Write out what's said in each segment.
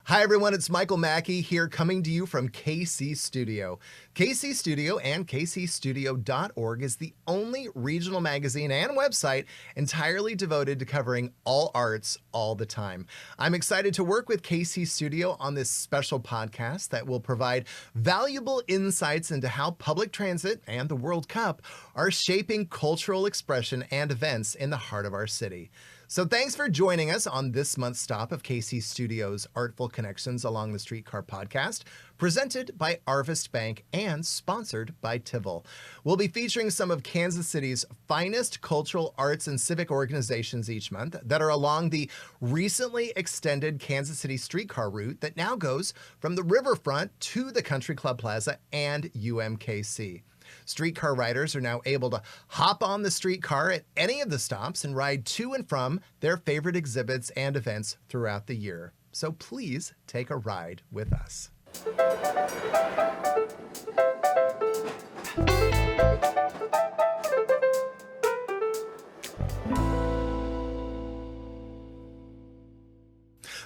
Hi everyone, it's Michael Mackie here coming to you from KC Studio. KC Studio and kcstudio.org is the only regional magazine and website entirely devoted to covering all arts all the time. I'm excited to work with KC Studio on this special podcast that will provide valuable insights into how public transit and the World Cup are shaping cultural expression and events in the heart of our city. So thanks for joining us on this month's stop of KC Studios' Artful Connections Along the Streetcar podcast, presented by Arvest Bank and sponsored by Tivol. We'll be featuring some of Kansas City's finest cultural arts and civic organizations each month that are along the recently extended Kansas City streetcar route that now goes from the riverfront to the Country Club Plaza and UMKC. Streetcar riders are now able to hop on the streetcar at any of the stops and ride to and from their favorite exhibits and events throughout the year. So please take a ride with us.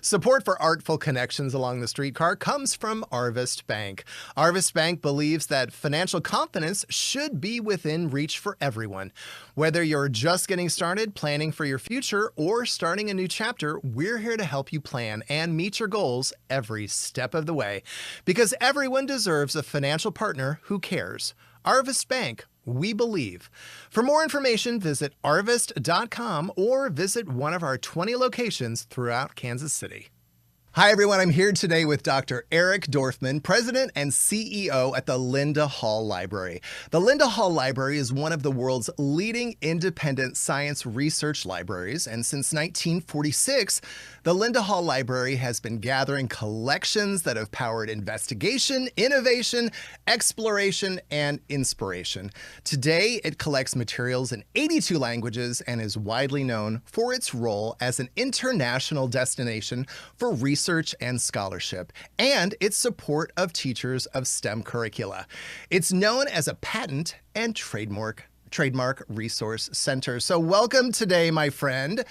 Support for Artful Connections Along the Streetcar comes from Arvest Bank. Arvest Bank believes that financial confidence should be within reach for everyone. Whether you're just getting started, planning for your future, or starting a new chapter, we're here to help you plan and meet your goals every step of the way. Because everyone deserves a financial partner who cares. Arvest Bank, we believe. For more information, visit arvest.com or visit one of our 20 locations throughout Kansas City. Hi, everyone. I'm here today with Dr. Eric Dorfman, President and CEO at the Linda Hall Library. The Linda Hall Library is one of the world's leading independent science research libraries, and since 1946, the Linda Hall Library has been gathering collections that have powered investigation, innovation, exploration, and inspiration. Today, it collects materials in 82 languages and is widely known for its role as an international destination for research and scholarship, and its support of teachers of STEM curricula. It's known as a patent and trademark resource center. So welcome today, my friend.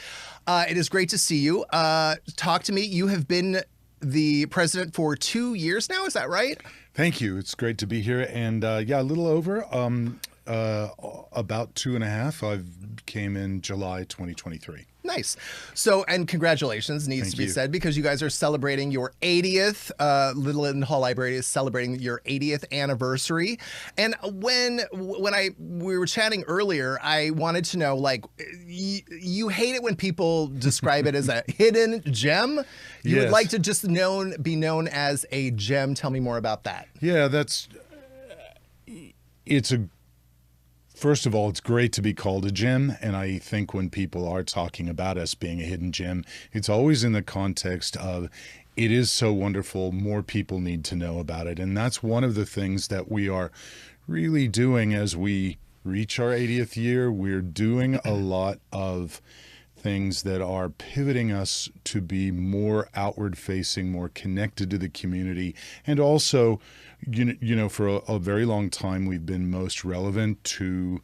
It is great to see you. Talk to me. You have been the president for 2 years now. Is that right? Thank you. It's great to be here. And a little over, about 2.5. I came in July 2023. Nice. So, and congratulations needs to be said, because you guys are celebrating your 80th, Little Linda Hall Library is celebrating your 80th anniversary. And when we were chatting earlier, I wanted to know, like, you hate it when people describe it as a hidden gem. You would like to just be known as a gem. Tell me more about that. Yeah, First of all, it's great to be called a gem, and I think when people are talking about us being a hidden gem, it's always in the context of it is so wonderful, more people need to know about it. And that's one of the things that we are really doing as we reach our 80th year. We're doing a lot of things that are pivoting us to be more outward facing, more connected to the community, and also for a very long time, we've been most relevant to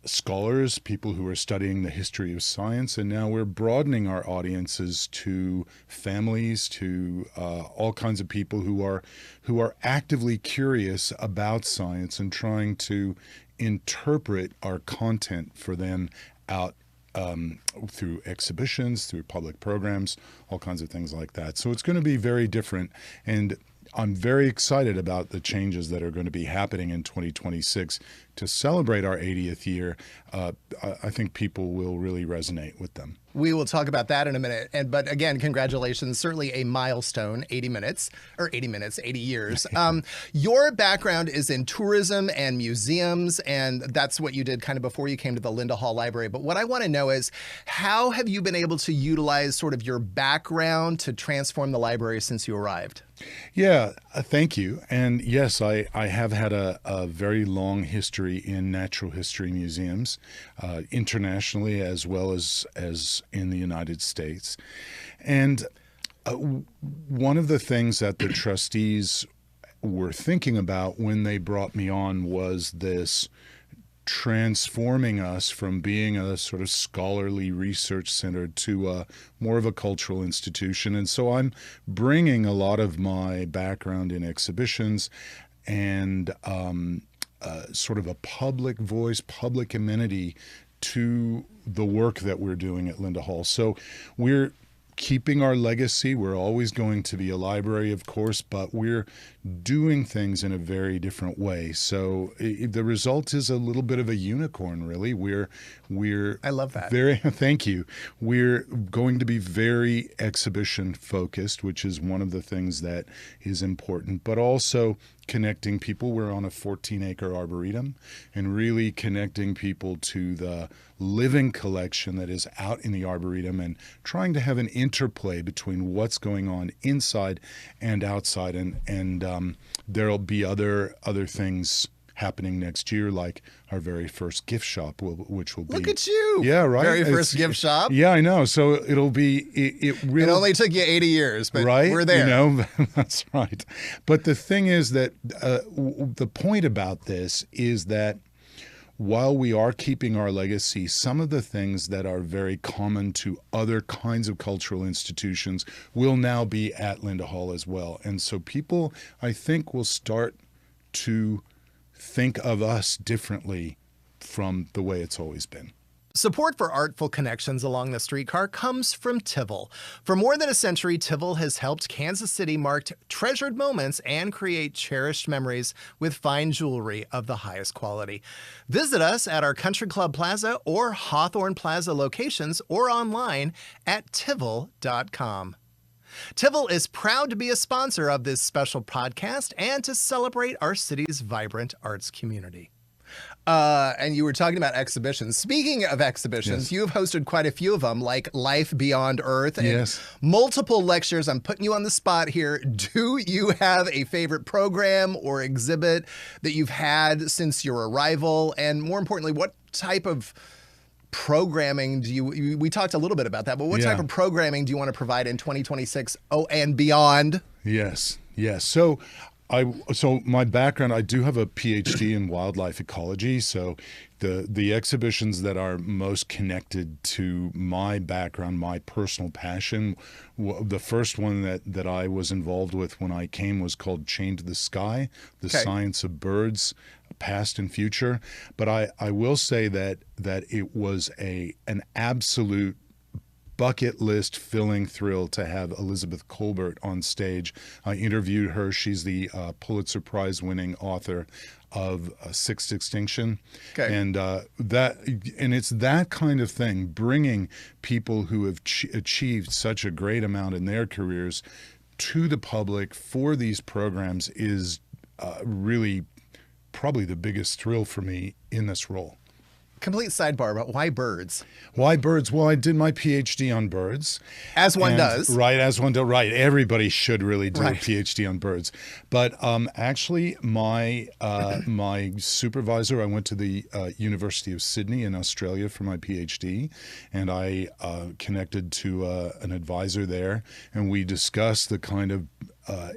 scholars, people who are studying the history of science, and now we're broadening our audiences to families, to all kinds of people who are actively curious about science and trying to interpret our content for them out through exhibitions, through public programs, all kinds of things like that. So it's going to be very different, and I'm very excited about the changes that are going to be happening in 2026 to celebrate our 80th year. I think people will really resonate with them. We will talk about that in a minute. But again, congratulations. Certainly a milestone, 80 years. Your background is in tourism and museums, and that's what you did kind of before you came to the Linda Hall Library. But what I want to know is, how have you been able to utilize sort of your background to transform the library since you arrived? Yeah, thank you. And yes, I have had a very long history in natural history museums, internationally as well as in the United States. And one of the things that the trustees were thinking about when they brought me on was this transforming us from being a sort of scholarly research center to more of a cultural institution. And so I'm bringing a lot of my background in exhibitions and sort of a public voice, public amenity to the work that we're doing at Linda Hall. So we're keeping our legacy. We're always going to be a library, of course, but we're doing things in a very different way. So the result is a little bit of a unicorn, really. We're I love that. Thank you. We're going to be very exhibition focused, which is one of the things that is important, but also connecting people. We're on a 14-acre arboretum and really connecting people to the living collection that is out in the arboretum and trying to have an interplay between what's going on inside and outside. And there'll be other things happening next year, like our very first gift shop, which will be... Look at you! Yeah, right? Very first gift shop. Yeah, I know. So it'll be... It really... It only took you 80 years, but right? We're there. You know, that's right. But the thing is that the point about this is that while we are keeping our legacy, some of the things that are very common to other kinds of cultural institutions will now be at Linda Hall as well. And so people, I think, will start to think of us differently from the way it's always been. Support for artful connections along the streetcar comes from Tivol. For more than a century, Tivol has helped Kansas City mark treasured moments and create cherished memories with fine jewelry of the highest quality. Visit us at our Country Club Plaza or Hawthorne Plaza locations or online at tivol.com. Tivol is proud to be a sponsor of this special podcast and to celebrate our city's vibrant arts community. And you were talking about exhibitions. Speaking of exhibitions, you've hosted quite a few of them, like Life Beyond Earth and multiple lectures. I'm putting you on the spot here. Do you have a favorite program or exhibit that you've had since your arrival? And more importantly, what type of programming do you, we talked a little bit about that, but what type of programming do you want to provide in 2026 and beyond? Yes. So my background, I do have a PhD in wildlife ecology. So the exhibitions that are most connected to my background, my personal passion, the first one that I was involved with when I came was called Chained to the Sky, the science of birds, past and future. But I will say that it was an absolute bucket list filling thrill to have Elizabeth Colbert on stage. I interviewed her. She's the Pulitzer Prize winning author of Sixth Extinction. And it's that kind of thing, bringing people who have achieved such a great amount in their careers to the public for these programs is really probably the biggest thrill for me in this role. Complete sidebar, but why birds? Why birds? Well, I did my PhD on birds. As one does. Right, as one does. Right. Everybody should really do a PhD on birds. But actually, my supervisor, I went to the University of Sydney in Australia for my PhD, and I connected to an advisor there, and we discussed the kind of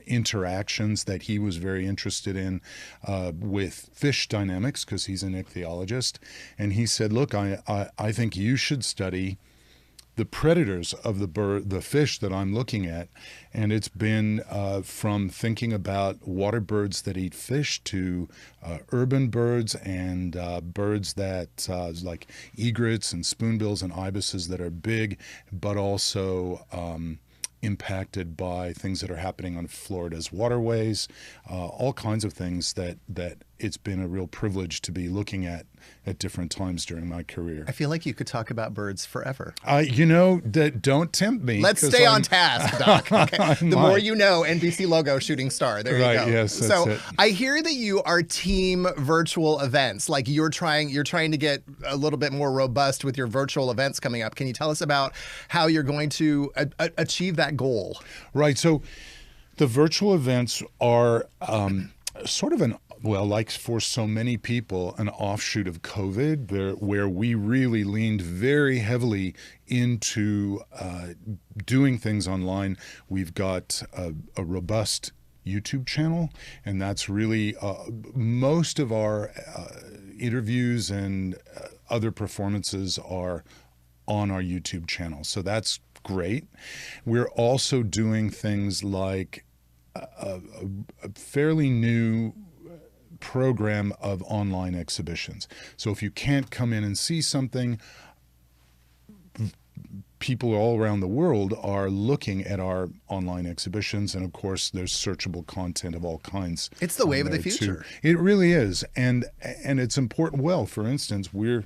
interactions that he was very interested in with fish dynamics, because he's an ichthyologist. And he said, look, I think you should study the predators of the fish that I'm looking at. And it's been from thinking about water birds that eat fish to urban birds and birds that like egrets and spoonbills and ibises that are big, but also impacted by things that are happening on Florida's waterways, all kinds of things that it's been a real privilege to be looking at different times during my career. I feel like you could talk about birds forever. Don't tempt me. Let's stay on task, Doc. Okay. The more you know, NBC logo, shooting star. There you go. Yes, that's so it. I hear that you are team virtual events. Like you're trying to get a little bit more robust with your virtual events coming up. Can you tell us about how you're going to achieve that goal? Right. So the virtual events are sort of like for so many people, an offshoot of COVID, where we really leaned very heavily into doing things online. We've got a robust YouTube channel, and that's really most of our interviews and other performances are on our YouTube channel. So that's great. We're also doing things like a fairly new program of online exhibitions. So if you can't come in and see something, people all around the world are looking at our online exhibitions, and of course there's searchable content of all kinds. It's the wave of the future. It really is, and it's important. Well, for instance, we're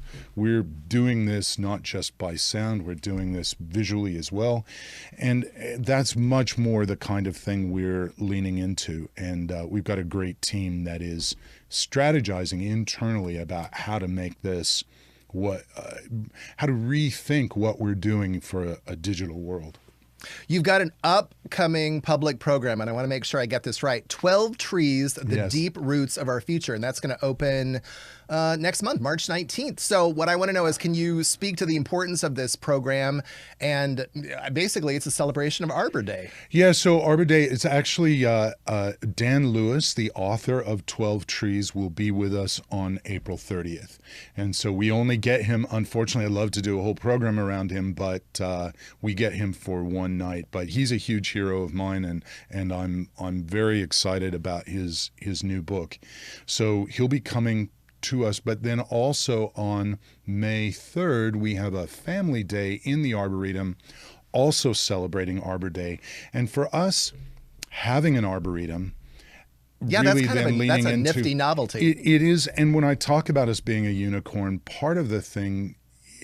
doing this not just by sound, we're doing this visually as well, and that's much more the kind of thing we're leaning into. And we've got a great team that is strategizing internally about how to make this how to rethink what we're doing for a digital world. You've got an upcoming public program, and I want to make sure I get this right. 12 Trees, the Yes. Deep Roots of Our Future, and that's going to open next month, March 19th. So what I want to know is, can you speak to the importance of this program? And basically, it's a celebration of Arbor Day. Yeah, so Arbor Day, it's actually Dan Lewis, the author of 12 Trees, will be with us on April 30th. And so we only get him, unfortunately, I'd love to do a whole program around him, but we get him for one night. But he's a huge hero of mine, and I'm very excited about his new book. So he'll be coming to us, but then also on May 3rd, we have a family day in the Arboretum, also celebrating Arbor Day. And for us, having an Arboretum, Yeah, really that's kind then of leaning that's a into, nifty novelty. It is, and when I talk about us being a unicorn, part of the thing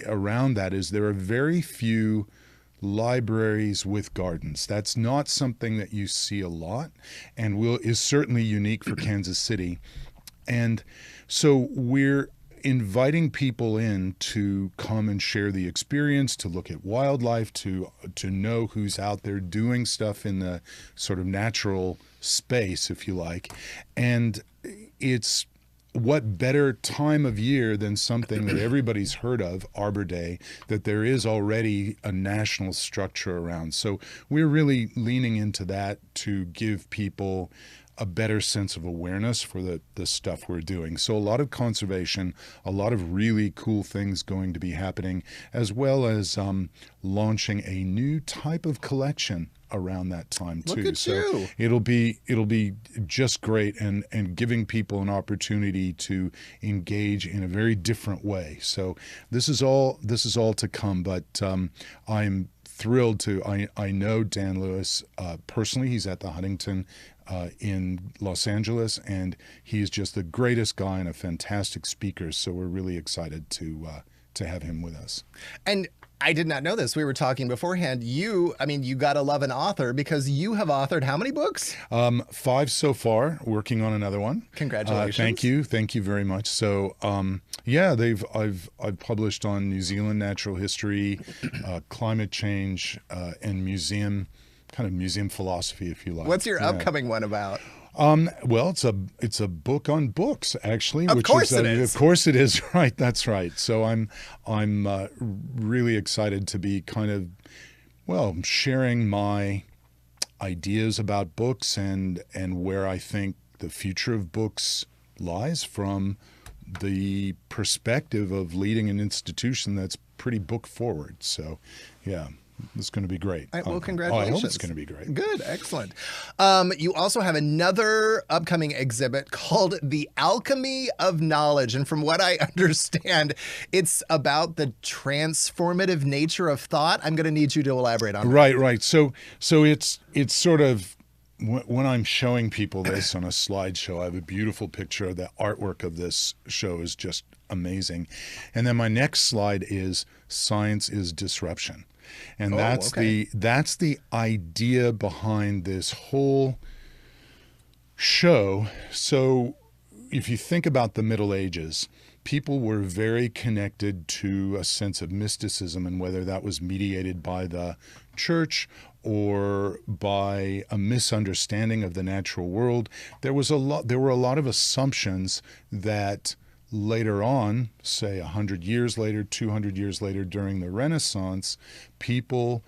around that is there are very few libraries with gardens. That's not something that you see a lot, and is certainly unique for Kansas City. And so we're inviting people in to come and share the experience, to look at wildlife, to know who's out there doing stuff in the sort of natural space, if you like. And it's what better time of year than something that everybody's heard of, Arbor Day, that there is already a national structure around. So we're really leaning into that to give people a better sense of awareness for the stuff we're doing. So a lot of conservation, a lot of really cool things going to be happening, as well as launching a new type of collection around that time too. Look at you. It'll be just great, and giving people an opportunity to engage in a very different way. So this is all to come, but I'm thrilled to I know Dan Lewis personally. He's at the Huntington in Los Angeles, and he's just the greatest guy and a fantastic speaker. So we're really excited to have him with us. And I did not know this. We were talking beforehand. You got to love an author, because you have authored how many books? 5 so far, working on another one. Congratulations. Thank you very much. So yeah, I've published on New Zealand natural history, climate change, and museum philosophy, if you like. What's your upcoming one about? Well, it's a book on books, actually. Of course it is. Of course it is. Right. That's right. So I'm really excited to be sharing my ideas about books and where I think the future of books lies from the perspective of leading an institution that's pretty book forward. So, yeah. It's going to be great. All right, well, congratulations. I hope it's going to be great. Good. Excellent. You also have another upcoming exhibit called The Alchemy of Knowledge. And from what I understand, it's about the transformative nature of thought. I'm going to need you to elaborate on that. Right. So it's sort of, when I'm showing people this on a slideshow, I have a beautiful picture. The artwork of this show is just amazing. And then my next slide is Science is Disruption. And that's the idea behind this whole show. So if you think about the Middle Ages, people were very connected to a sense of mysticism, and whether that was mediated by the church or by a misunderstanding of the natural world, there were a lot of assumptions that later on, say 100 years later, 200 years later, during the Renaissance, people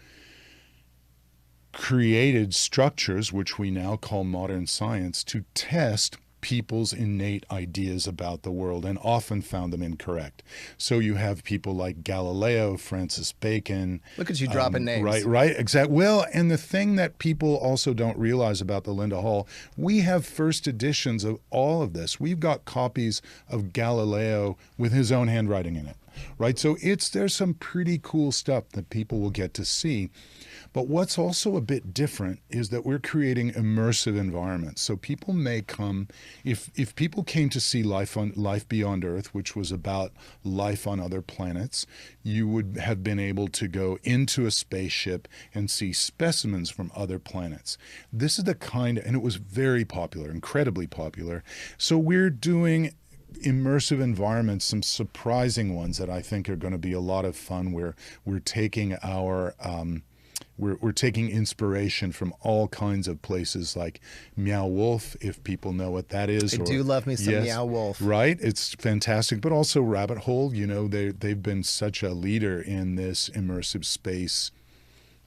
created structures, which we now call modern science, to test people's innate ideas about the world and often found them incorrect. So you have people like Galileo, Francis Bacon. Look at you dropping names. Right, exactly. Well, and the thing that people also don't realize about the Linda Hall, we have first editions of all of this. We've got copies of Galileo with his own handwriting in it, right? So there's some pretty cool stuff that people will get to see. But what's also a bit different is that we're creating immersive environments. So people may come, if people came to see Life Beyond Earth, which was about life on other planets, you would have been able to go into a spaceship and see specimens from other planets. This is the kind, and it was very popular, incredibly popular. So we're doing immersive environments, some surprising ones that I think are going to be a lot of fun, where we're taking our we're taking inspiration from all kinds of places, like Meow Wolf, if people know what that is. I do love me some Meow Wolf. Right? It's fantastic. But also Rabbit Hole, they've been such a leader in this immersive space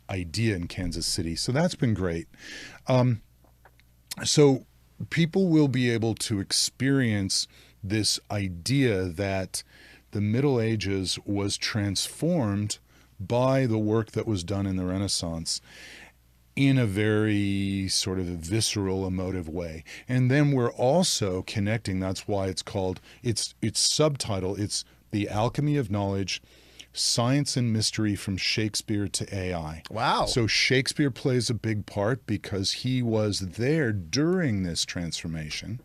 idea in Kansas City. So that's been great. So people will be able to experience this idea that the Middle Ages was transformed by the work that was done in the Renaissance in a very sort of visceral, emotive way. And then we're also connecting, that's why it's called, its subtitle, it's The Alchemy of Knowledge, Science and Mystery from Shakespeare to AI. Wow. So Shakespeare plays a big part because he was there during this transformation.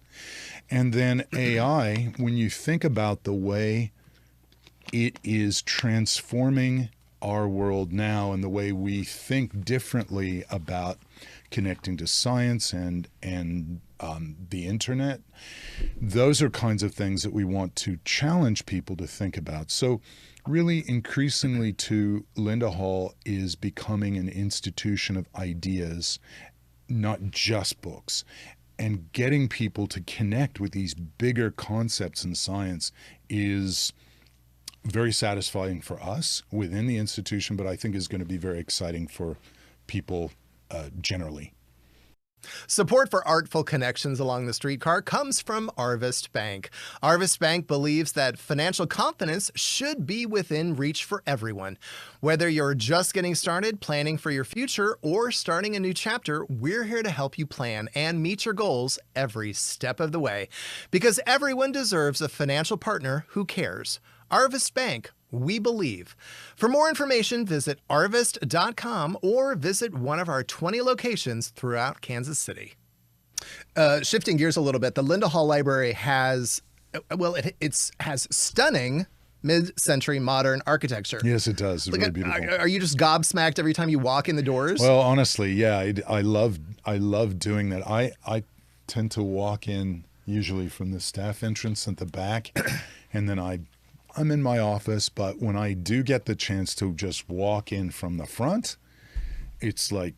And then AI, when you think about the way it is transforming our world now and the way we think differently about connecting to science and the internet, those are kinds of things that we want to challenge people to think about. So really, increasingly too, Linda Hall is becoming an institution of ideas, not just books. And getting people to connect with these bigger concepts in science is very satisfying for us within the institution, but I think is going to be very exciting for people generally. Support for artful connections along the streetcar comes from Arvest Bank. Arvest Bank believes that financial confidence should be within reach for everyone. Whether you're just getting started, planning for your future, or starting a new chapter, we're here to help you plan and meet your goals every step of the way. Because everyone deserves a financial partner who cares. Arvest Bank, we believe. For more information, visit arvest.com or visit one of our 20 locations throughout Kansas City. Shifting gears a little bit, the Linda Hall Library has, it has stunning mid-century modern architecture. Yes, it does. It's really beautiful. Are you just gobsmacked every time you walk in the doors? Well, honestly, yeah, I love doing that. I tend to walk in usually from the staff entrance at the back, and then I'm in my office, but when I do get the chance to just walk in from the front, it's like,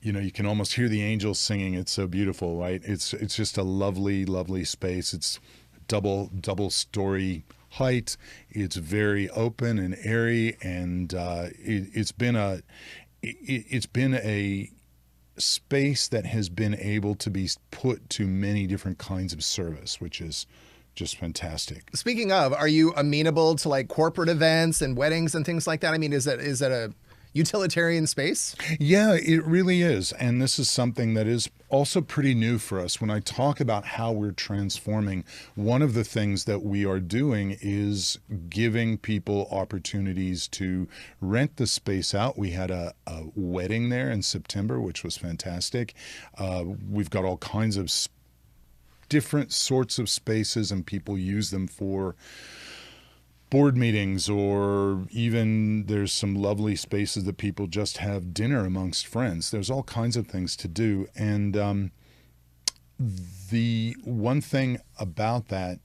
you can almost hear the angels singing. It's so beautiful, right? It's just a lovely, lovely space. It's double story height. It's very open and airy, and it's been a space that has been able to be put to many different kinds of service, which is just fantastic. Speaking of, are you amenable to like corporate events and weddings and things like that? I mean, is that a utilitarian space? Yeah, it really is. And this is something that is also pretty new for us. When I talk about how we're transforming, one of the things that we are doing is giving people opportunities to rent the space out. We had a wedding there in September, which was fantastic. We've got all kinds of different sorts of spaces, and people use them for board meetings, or even there's some lovely spaces that people just have dinner amongst friends. There's all kinds of things to do. And the one thing about that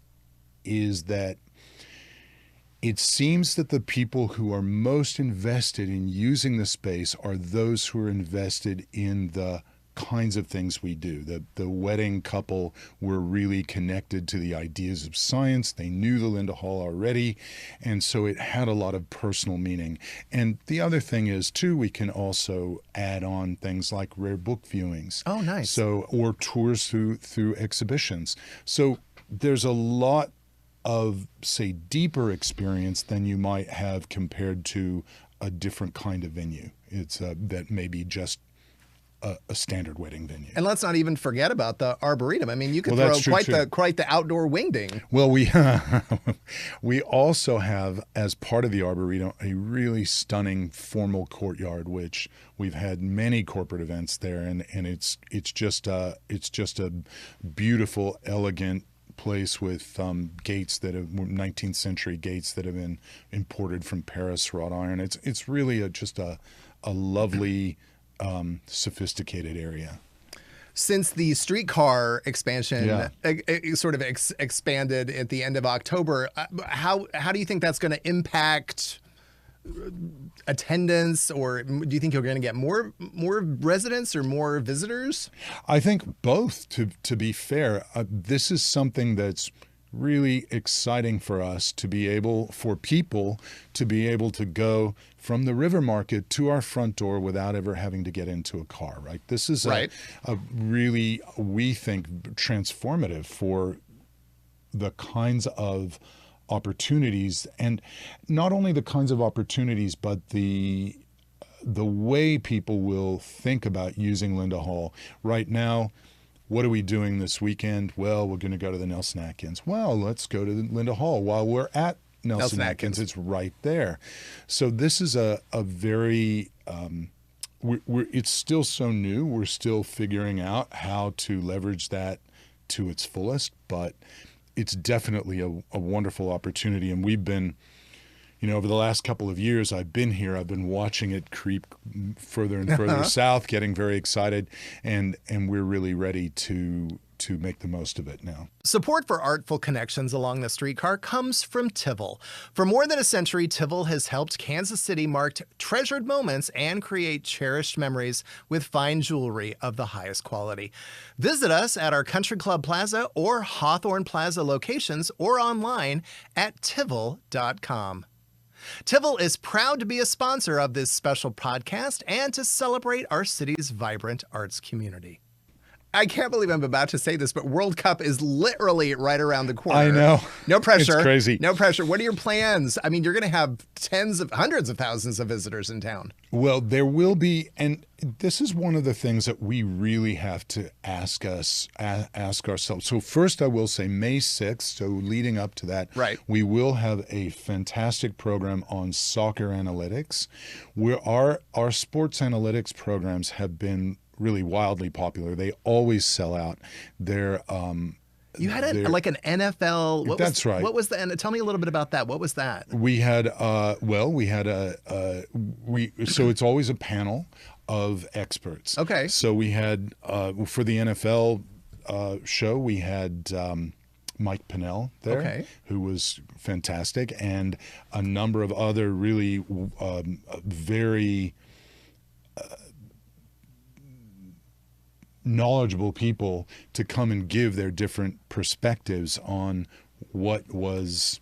is that it seems that the people who are most invested in using the space are those who are invested in the kinds of things we do. The wedding couple were really connected to the ideas of science. They knew the Linda Hall already, and so it had a lot of personal meaning. And the other thing is, too, we can also add on things like rare book viewings. Oh, nice. So, or tours through exhibitions. So there's a lot of, say, deeper experience than you might have compared to a different kind of venue. It's that may be just a standard wedding venue. And let's not even forget about the Arboretum. I mean, you could Well, throw that's true, quite the outdoor wingding. Well, we also have, as part of the Arboretum, a really stunning formal courtyard, which we've had many corporate events there, and it's just a beautiful, elegant place with gates that have 19th century gates that have been imported from Paris, wrought iron. It's really just a lovely, sophisticated area. Since the streetcar expansion sort of expanded at the end of October, how do you think that's going to impact attendance, or do you think you're going to get more residents or more visitors? I think both, to be fair. This is something that's really exciting for us, for people to be able to go from the river market to our front door without ever having to get into a car, right? This is a really, we think, transformative for the kinds of opportunities, and not only the kinds of opportunities, but the way people will think about using Linda Hall. Right now, what are we doing this weekend? Well, we're going to go to the Nelson Atkins. Well, let's go to the Linda Hall while we're at Nelson Atkins. It's right there. So this is a very, it's still so new. We're still figuring out how to leverage that to its fullest, but it's definitely a wonderful opportunity. And we've been, over the last couple of years I've been here, I've been watching it creep further and further south, getting very excited, and we're really ready to make the most of it now. Support for artful connections along the streetcar comes from Tivol. For more than a century, Tivol has helped Kansas City mark treasured moments and create cherished memories with fine jewelry of the highest quality. Visit us at our Country Club Plaza or Hawthorne Plaza locations, or online at tivol.com. Tivol is proud to be a sponsor of this special podcast and to celebrate our city's vibrant arts community. I can't believe I'm about to say this, but World Cup is literally right around the corner. I know. No pressure. It's crazy. No pressure. What are your plans? I mean, you're going to have hundreds of thousands of visitors in town. Well, there will be, and this is one of the things that we really have to ask ourselves. So first, I will say May 6th, so leading up to that, we will have a fantastic program on soccer analytics. Our sports analytics programs have been really wildly popular. They always sell out. They're you had like an NFL. That's right. What was tell me a little bit about that. What was that? We had so it's always a panel of experts. Okay. So we had for the NFL show, we had Mike Pinnell there, who was fantastic, and a number of other really very knowledgeable people to come and give their different perspectives on what's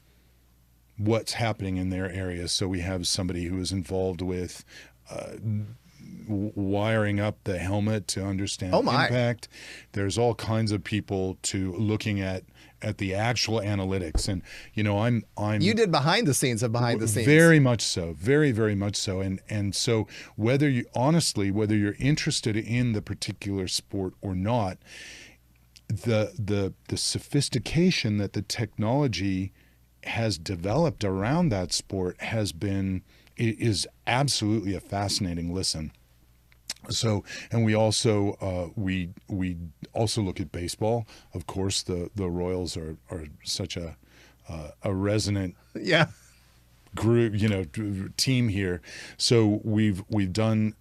happening in their area. So we have somebody who is involved with wiring up the helmet to understand impact. There's all kinds of people looking at the actual analytics, and you did behind the scenes, very much so, very, very much so, and so whether you're interested in the particular sport or not, the sophistication that the technology has developed around that sport is absolutely a fascinating listen. So, and we also look at baseball. Of course, the Royals are such a resonant group, team here. So we've done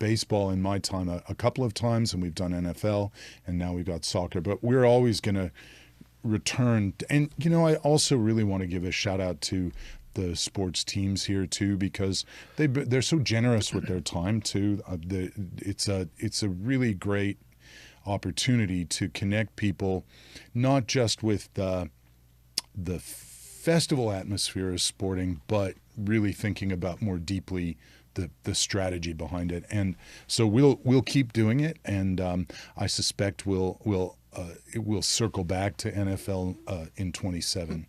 baseball in my time a couple of times, and we've done NFL, and now we've got soccer. But we're always going to return. And I also really want to give a shout out to the sports teams here too, because they're so generous with their time too. It's a really great opportunity to connect people, not just with the festival atmosphere of sporting, but really thinking about more deeply the strategy behind it. And so we'll keep doing it, and I suspect we'll circle back to NFL in 27.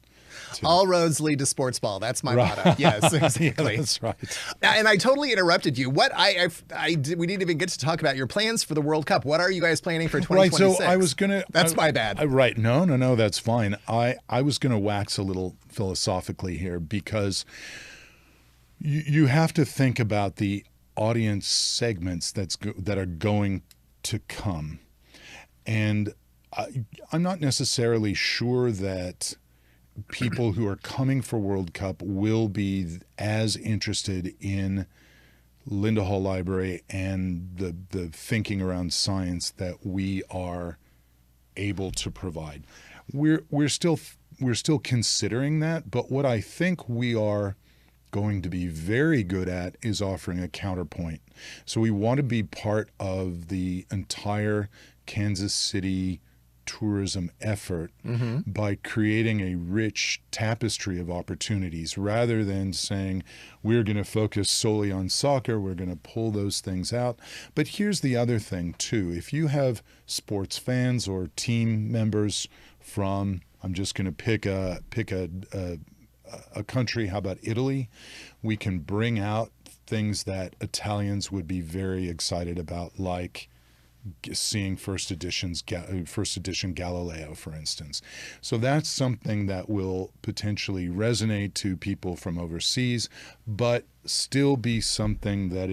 All roads lead to sports ball. That's my motto. Yes, exactly. Yeah, that's right. And I totally interrupted you. What we didn't even get to talk about your plans for the World Cup. What are you guys planning for 2026? Right. So I was gonna. That's my bad. Right. No. That's fine. I was gonna wax a little philosophically here, because you have to think about the audience segments that are going to come, and I'm not necessarily sure that people who are coming for World Cup will be as interested in Linda Hall Library and the thinking around science that we are able to provide. We're still considering that, but what I think we are going to be very good at is offering a counterpoint. So we want to be part of the entire Kansas City tourism effort by creating a rich tapestry of opportunities, rather than saying we're going to focus solely on soccer, we're going to pull those things out. But here's the other thing too. If you have sports fans or team members from, I'm just going to pick a country, how about Italy? We can bring out things that Italians would be very excited about, like seeing first edition Galileo, for instance. So that's something that will potentially resonate to people from overseas, but still be something that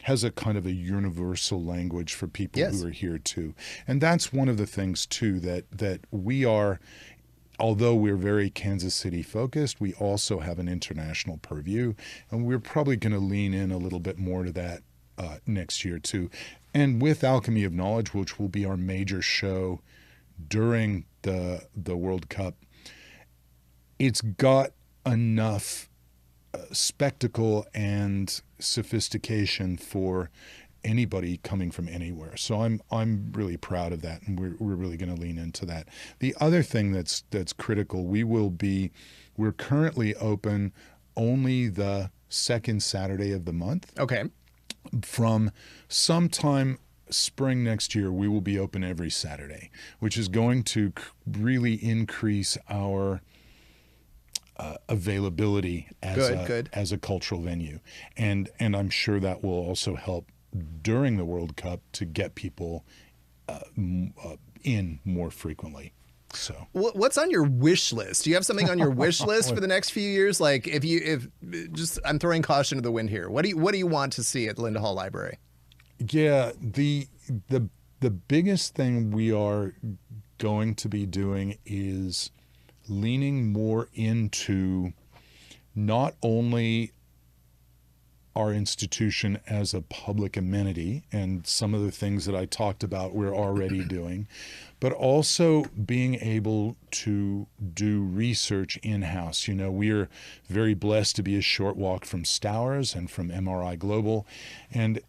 has a kind of a universal language for people who are here too. And that's one of the things too that we are. Although we're very Kansas City focused, we also have an international purview, and we're probably going to lean in a little bit more to that next year too. And with Alchemy of Knowledge, which will be our major show during the World Cup, it's got enough spectacle and sophistication for anybody coming from anywhere. So I'm really proud of that, and we're really going to lean into that. The other thing that's critical, we're currently open only the second Saturday of the month. Okay. From sometime spring next year, we will be open every Saturday, which is going to really increase our availability as a cultural venue, and I'm sure that will also help during the World Cup to get people in more frequently. So, what's on your wish list? Do you have something on your wish list for the next few years? Like, I'm throwing caution to the wind here. What do you want to see at Linda Hall Library? Yeah, the biggest thing we are going to be doing is leaning more into not only our institution as a public amenity, and some of the things that I talked about we're already doing, but also being able to do research in-house. You know, we're very blessed to be a short walk from Stowers and from MRI Global, and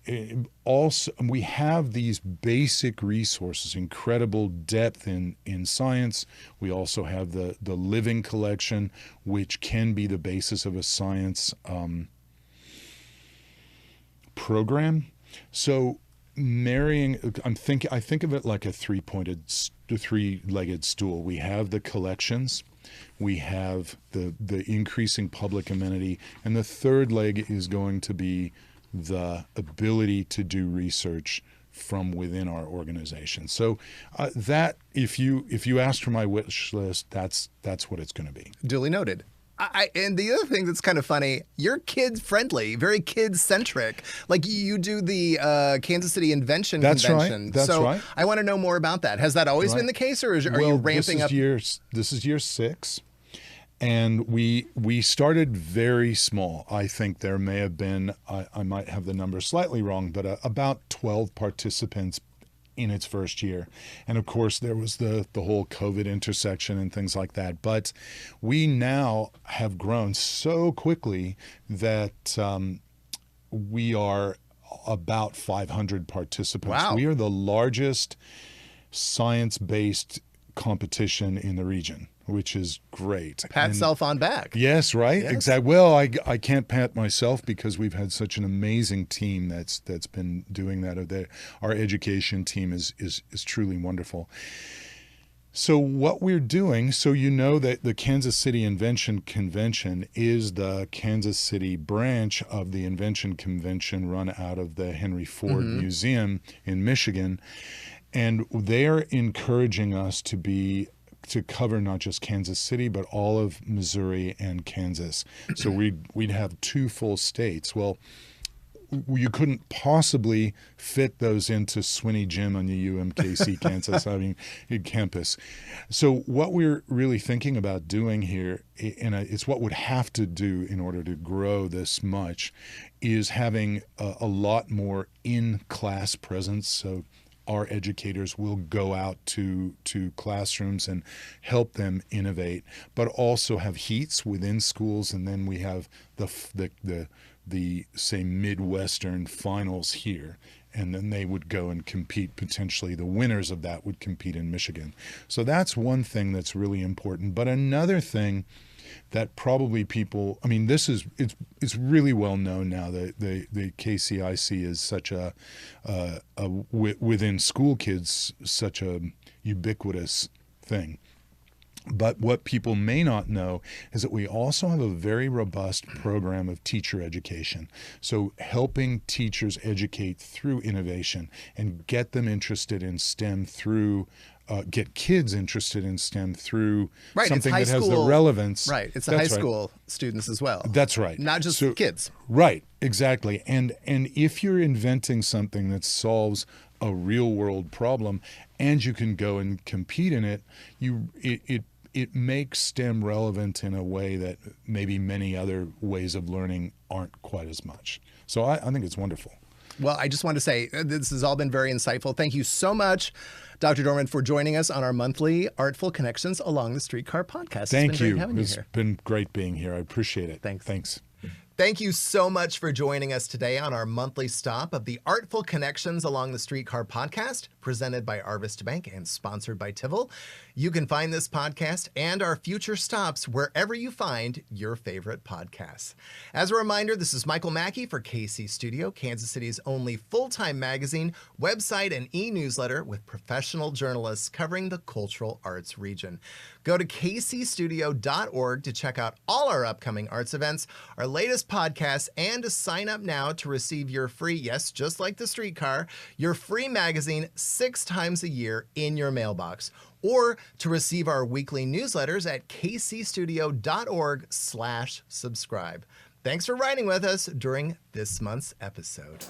also we have these basic resources, incredible depth in science. We also have the living collection, which can be the basis of a science program. So I think of it like a three-legged stool. We have the collections, we have the increasing public amenity, and the third leg is going to be the ability to do research from within our organization. So that if you ask for my wish list, that's what it's going to be. Duly noted. And the other thing that's kind of funny, you're kid-friendly, very kid-centric. Like, you do the Kansas City Invention Convention. Right. That's right. I want to know more about that. Has that always been the case, or are you ramping up? This is year 6, and we started very small. I think there may have been, I might have the number slightly wrong, but about 12 participants in its first year. And of course, there was the whole COVID intersection and things like that. But we now have grown so quickly that we are about 500 participants. Wow. We are the largest science-based competition in the region, which is great. Pat self on back. Yes, right. Yes. Exactly. Well, I can't pat myself because we've had such an amazing team that's been doing that. Our education team is truly wonderful. So what we're doing, so you know that the Kansas City Invention Convention is the Kansas City branch of the Invention Convention run out of the Henry Ford Museum in Michigan. And they're encouraging us to cover not just Kansas City, but all of Missouri and Kansas. So we'd have 2 full states. Well, you couldn't possibly fit those into Swinney Gym on the UMKC Kansas campus. So what we're really thinking about doing here, and it's what would have to do in order to grow this much, is having a lot more in-class presence. So our educators will go out to classrooms and help them innovate, but also have heats within schools, and then we have the say Midwestern finals here, and then they would go and compete. Potentially the winners of that would compete in Michigan. So that's one thing that's really important. But another thing that probably people, I mean, it's really well known now that the KCIC is such a within school kids such a ubiquitous thing. But what people may not know is that we also have a very robust program of teacher education. So helping teachers educate through innovation and get them interested in STEM through get kids interested in STEM through something that has the relevance. Right. It's the high school students as well. That's right. Not just kids. Right. Exactly. And if you're inventing something that solves a real world problem and you can go and compete in it, it makes STEM relevant in a way that maybe many other ways of learning aren't quite as much. So I think it's wonderful. Well, I just want to say this has all been very insightful. Thank you so much, Dr. Dorfman, for joining us on our monthly Artful Connections Along the Streetcar podcast. Thank you. It's been great being here. I appreciate it. Thanks. Thank you so much for joining us today on our monthly stop of the Artful Connections Along the Streetcar podcast, presented by Arvest Bank and sponsored by Tivol. You can find this podcast and our future stops wherever you find your favorite podcasts. As a reminder, this is Michael Mackie for KC Studio, Kansas City's only full-time magazine, website, and e-newsletter with professional journalists covering the cultural arts region. Go to kcstudio.org to check out all our upcoming arts events, our latest podcasts, and to sign up now to receive your free, yes, just like the streetcar, your free magazine 6 times a year in your mailbox, or to receive our weekly newsletters at kcstudio.org/subscribe. Thanks for riding with us during this month's episode.